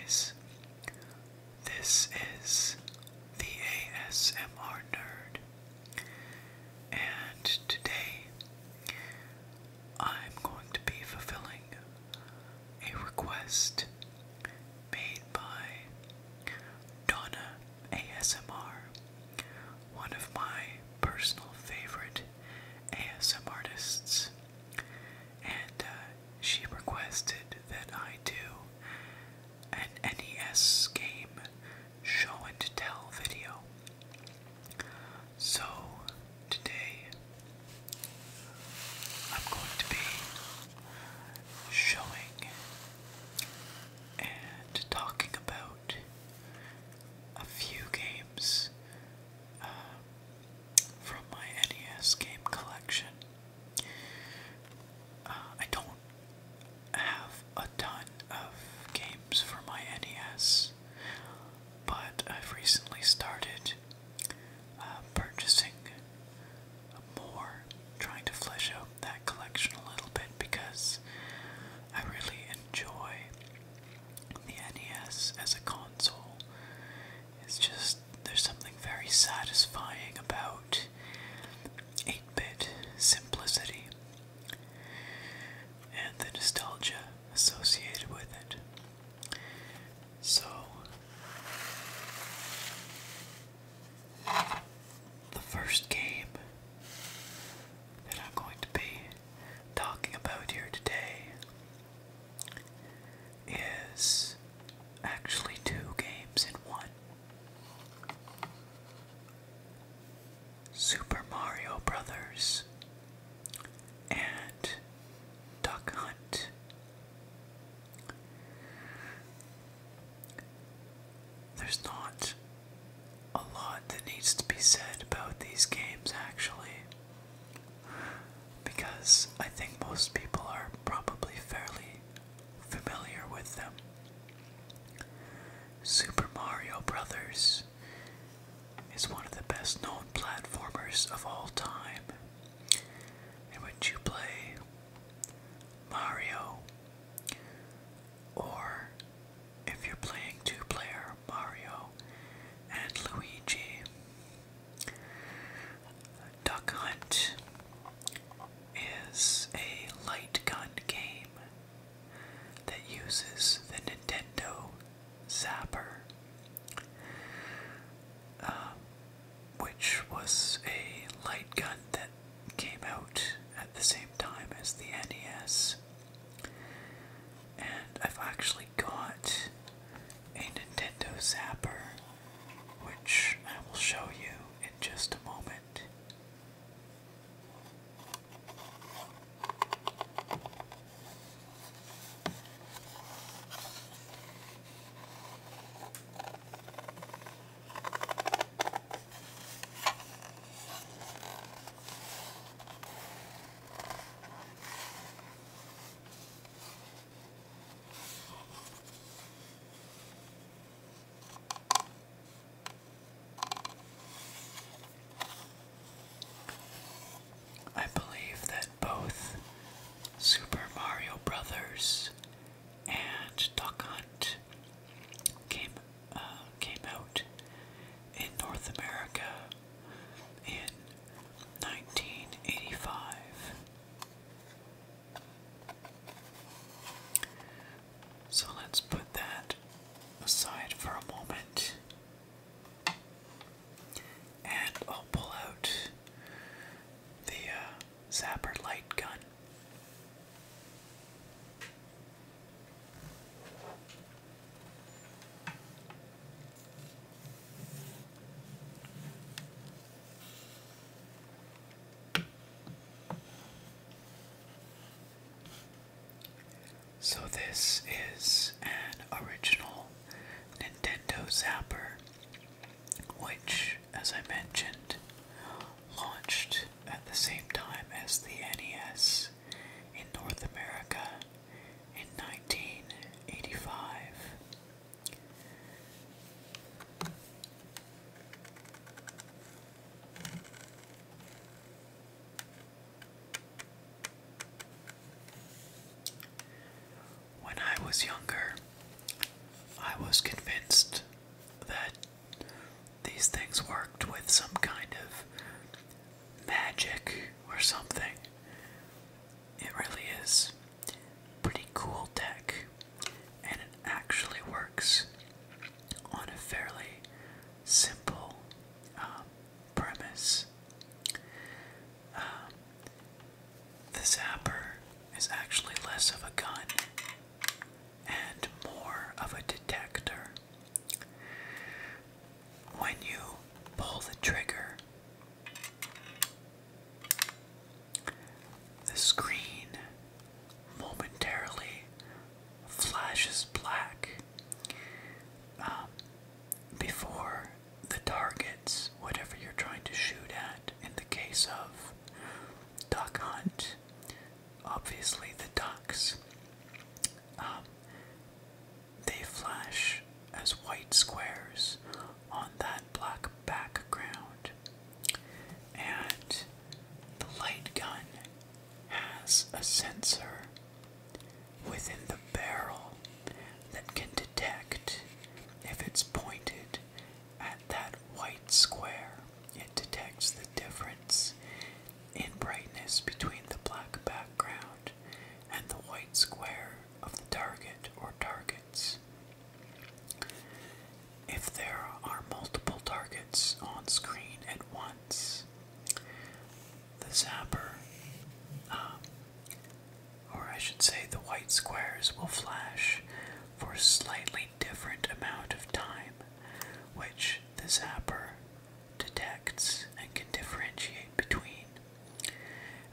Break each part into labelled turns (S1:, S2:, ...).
S1: guys. This is the ASMR Nerd, and today I'm going to be fulfilling a request made by Donna ASMR, one of my personal favorite ASM artists, and she requested that I do an NES game show and tell video. So today I'm going to be showing and talking about a few games from my NES game collection. I don't have a ton of games for my NES, but I've recently started purchasing more, trying to flesh out that collection a little bit because I really enjoy the NES as a console. It's just, there's something very satisfying about 8-bit simplicity and the nostalgia associated with it. So, the first game that I'm going to be talking about here today is actually two games in one. Super Mario Brothers and Duck Hunt. There's not a lot that needs to be said about these games, actually, because I think most people are probably fairly familiar with them. Super Mario Brothers is one of the best known platformers of all time, in which you play Mario, or if you're playing two-player, Mario and Luigi. Duck Hunt is a light gun game that uses the Nintendo Zapper, which was a light gun that came out at the same time as the NES. And I've actually got a Nintendo Zapper, which I will show you in just a moment. I believe that both Super Mario Brothers and Duck Hunt came out in North America in 1985. So let's put that aside for a moment, and I'll pull out the Zapper light gun. So this is an original Nintendo Zapper, which, as I mentioned, launched at the same time as the NES in North America in 1985. When I was younger, I I was convinced that these things worked with some kind of magic or something. It really is pretty cool tech, and it actually works on a fairly simple premise. The zapper is actually less of a gun and more of a detector. When you pull the trigger, the screen momentarily flashes black before the targets, whatever you're trying to shoot at. In the case of duck hunt, obviously the ducks, they flash as white squares on that black background. And the light gun has a sensor within the barrel that can detect if it's pointed at that white square. It detects the difference in brightness between the black background and the white square of the target or targets. If there are multiple targets on screen at once, the zapper, or I should say the white squares, will flash for a slightly different amount of time, which the zapper detects and can differentiate between.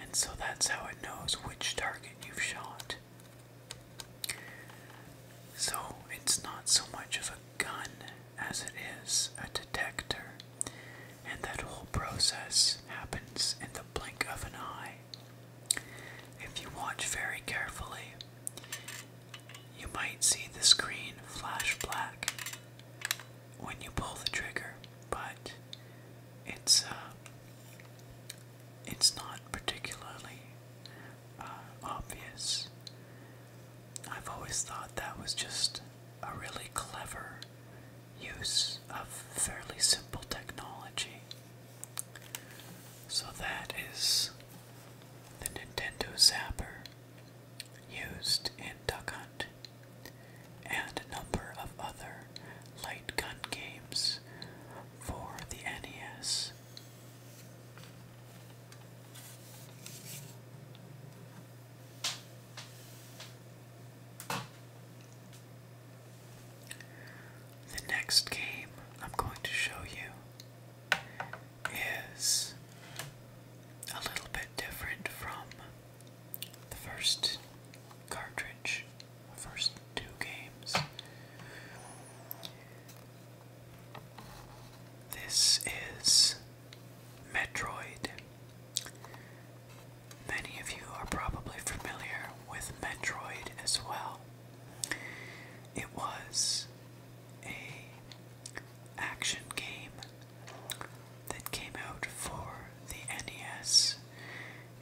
S1: And so that's how it knows which target you've shot. So it's not so much of a gun as it is a detector, and that whole process happens in the blink of an eye. If you watch very carefully, you might see the screen flash black when you pull the trigger, but it's not particularly obvious. I've always thought that was just a really clever use of fairly simple technology. So that is the Nintendo Zapper, used in Duck Hunt and a number of other light gun games for the NES. The next game I'm going to show you is a little bit different from the first cartridge, the first two games. This is Metroid. Many of you are probably familiar with Metroid as well. It was a action game that came out for the NES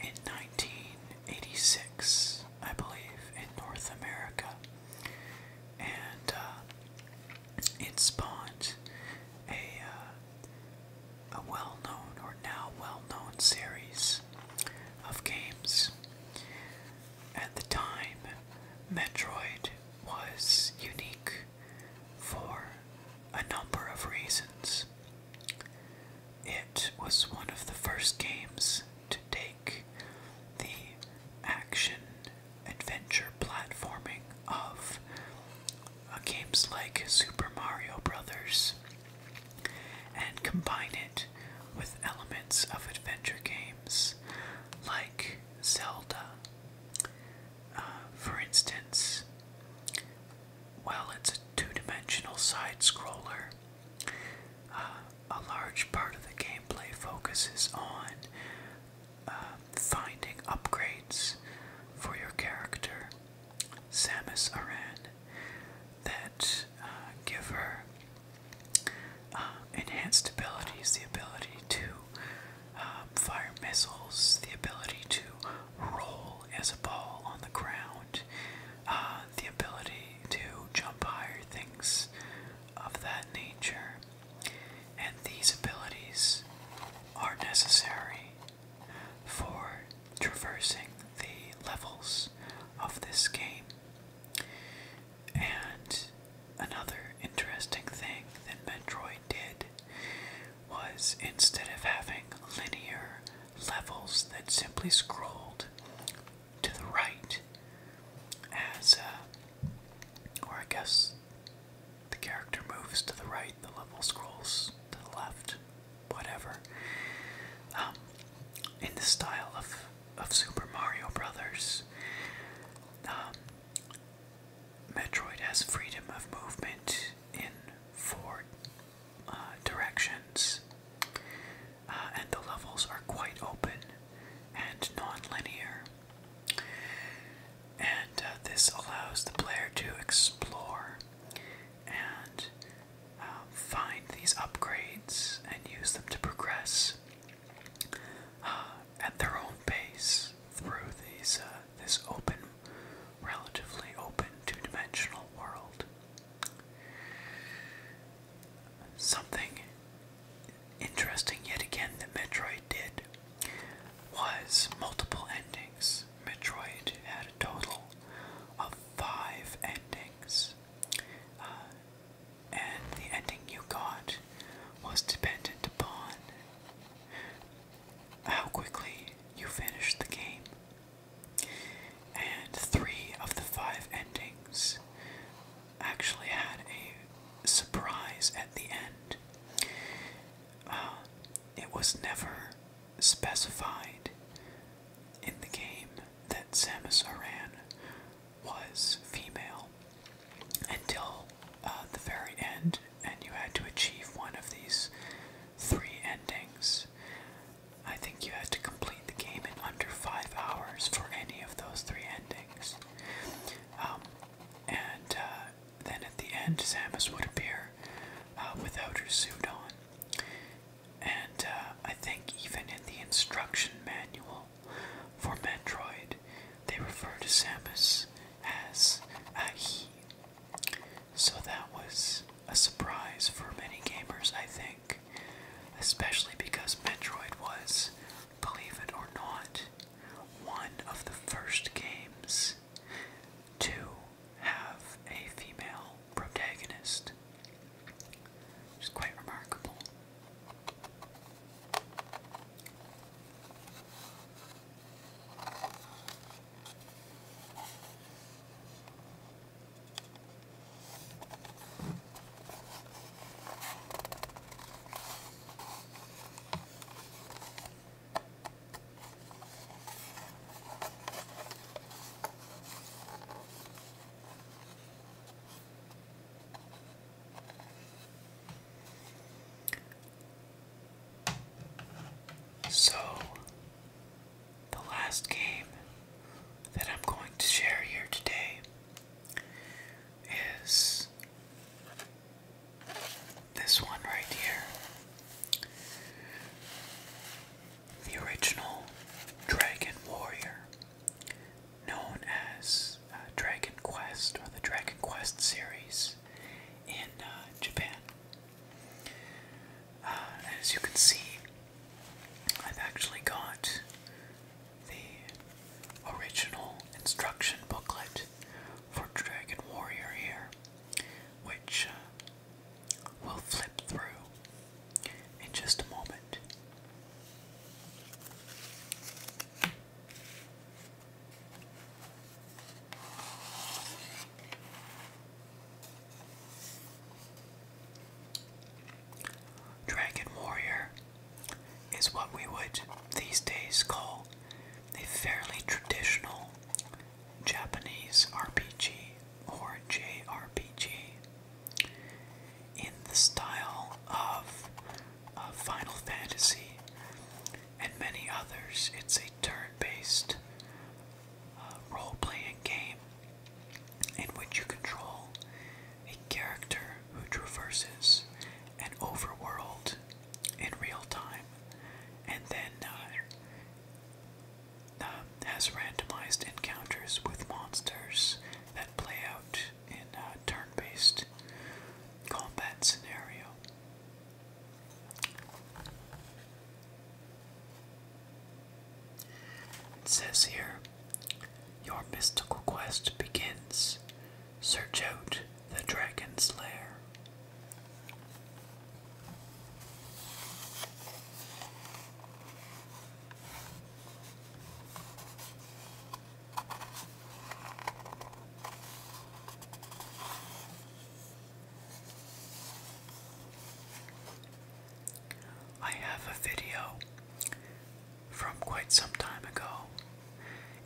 S1: in 1986, I believe, in North America. And it spawned a well-known, or now well-known, series of games. At the time, Metroid was unique traversing the levels of this game. And another interesting thing that Metroid did was, instead of having linear levels that simply scrolled to the right as, or I guess the character moves to the right, the level scrolls to the left, whatever. In the style of Super Mario Brothers, Metroid has freedom of movement in 4 directions, and the levels are quite open and non-linear. And this allows the player to explore and find these upgrades and use them to progress at their own pace through this open, relatively open two-dimensional world. Something interesting yet again that Metroid did was multiple endings. Metroid had a total of 5 endings, and the ending you got was dependent upon how quickly you finished the game. And 3 of the 5 endings actually had a surprise at the end. It was never specified in the game that Samus Aran was female until the very end, and you had to achieve one of these 3 endings. I think you had to complete the game in under 5 hours for any of those 3 endings. And then at the end, Samus would appear without her suit on. And I think even in the instruction manual for Metroid, they refer to Samus as a he. So that was a surprise for many gamers, I think, especially because Metroid was, believe it or not, one of the first games to have a female protagonist, which is quite remarkable. So, the last game that I'm going to share here today is this one right here. The original Dragon Warrior, known as Dragon Quest, or the Dragon Quest series in Japan. As you can see, I've actually got the original instruction booklet for Dragon Warrior here, which we'll flip through in just a moment. Dragon Warrior is what we would these days call a fairly traditional Japanese RPG or JRPG in the style of Final Fantasy and many others. It's a turn-based role-playing game in which you control a character who traverses an overworld in real time, and then has randomized encounters with monsters that play out in a turn-based combat scenario. it says here, your mystical quest begins. Search out the dragon's lair. I have a video from quite some time ago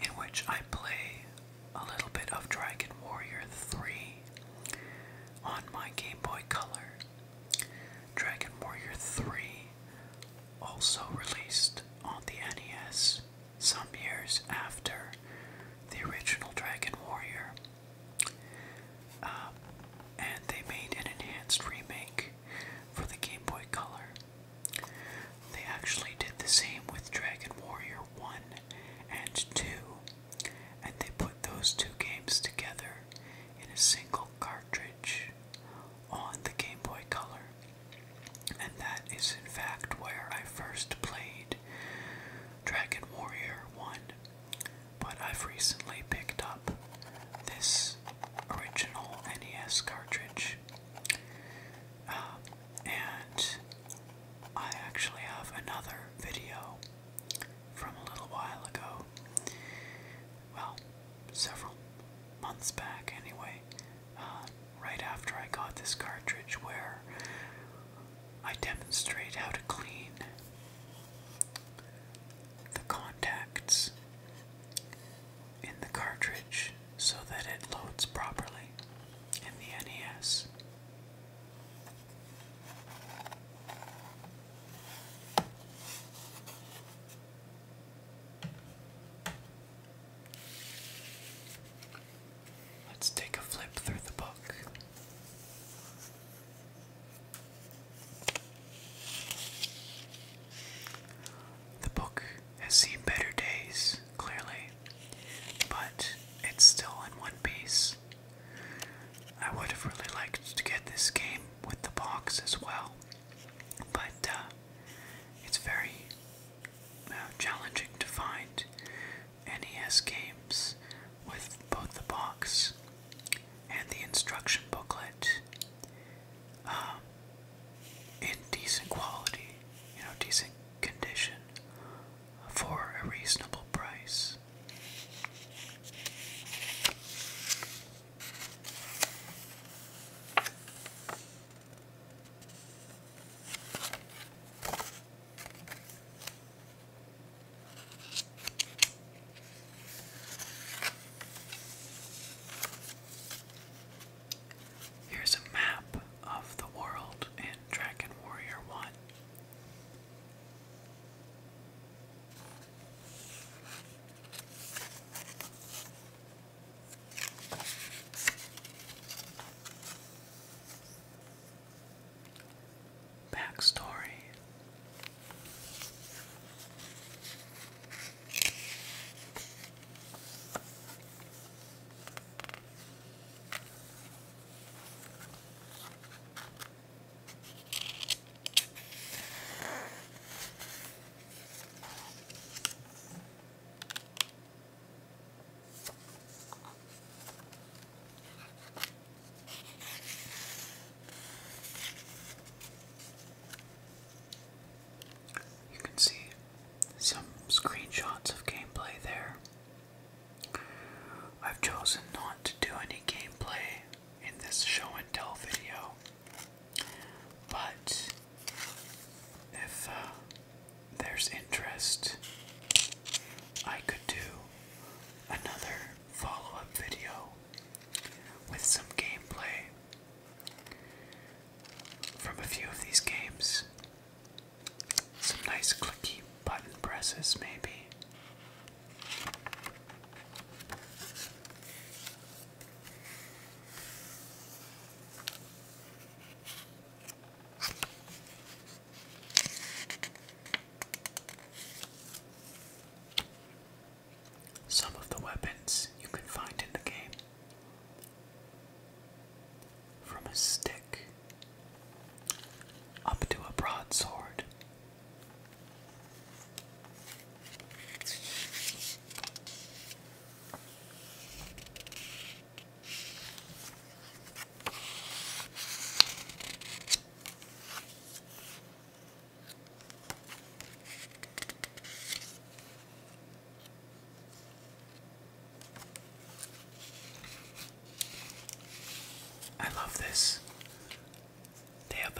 S1: in which I play a little bit of Dragon Warrior 3 on my Game Boy Color. Dragon Warrior 3 also released on the NES some years after the original Dragon Warrior. And they made an enhanced remake for the Game Boy Color. They actually did the same with Dragon Warrior 1 and 2, and they put those two games together in a single cartridge on the Game Boy Color. And that is in fact where I first played Dragon Warrior 1, but I've recently picked up this original NES cartridge, and I actually have another video from a little while ago, well, several months back anyway, right after I got this cartridge, where I demonstrate how to clean the contacts in the cartridge so that it loads properly in the NES.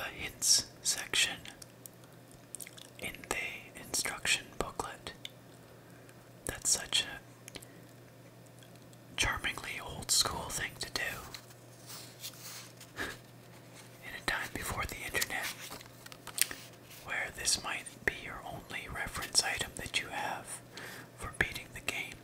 S1: a hints section in the instruction booklet. That's such a charmingly old school thing to do. In a time before the internet, where this might be your only reference item that you have for beating the game.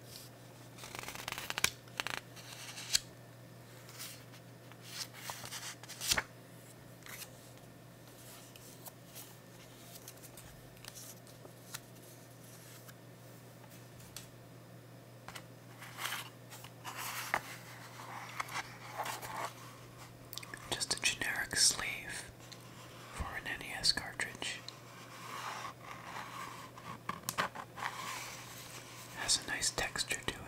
S1: Just a generic sleeve for an NES cartridge. Has a nice texture to it.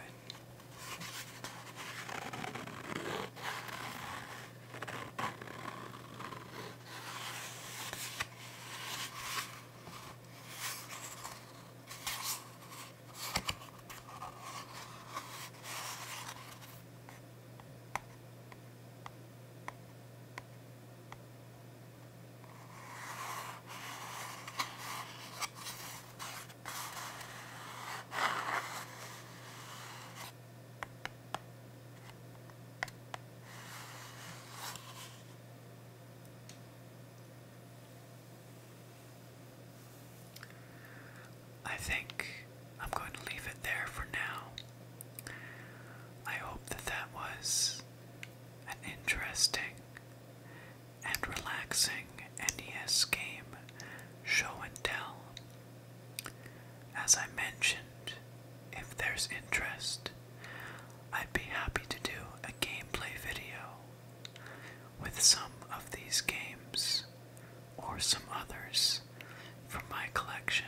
S1: I think I'm going to leave it there for now. I hope that that was an interesting and relaxing NES game show and tell. As I mentioned, if there's interest, I'd be happy to do a gameplay video with some of these games or some others from my collection.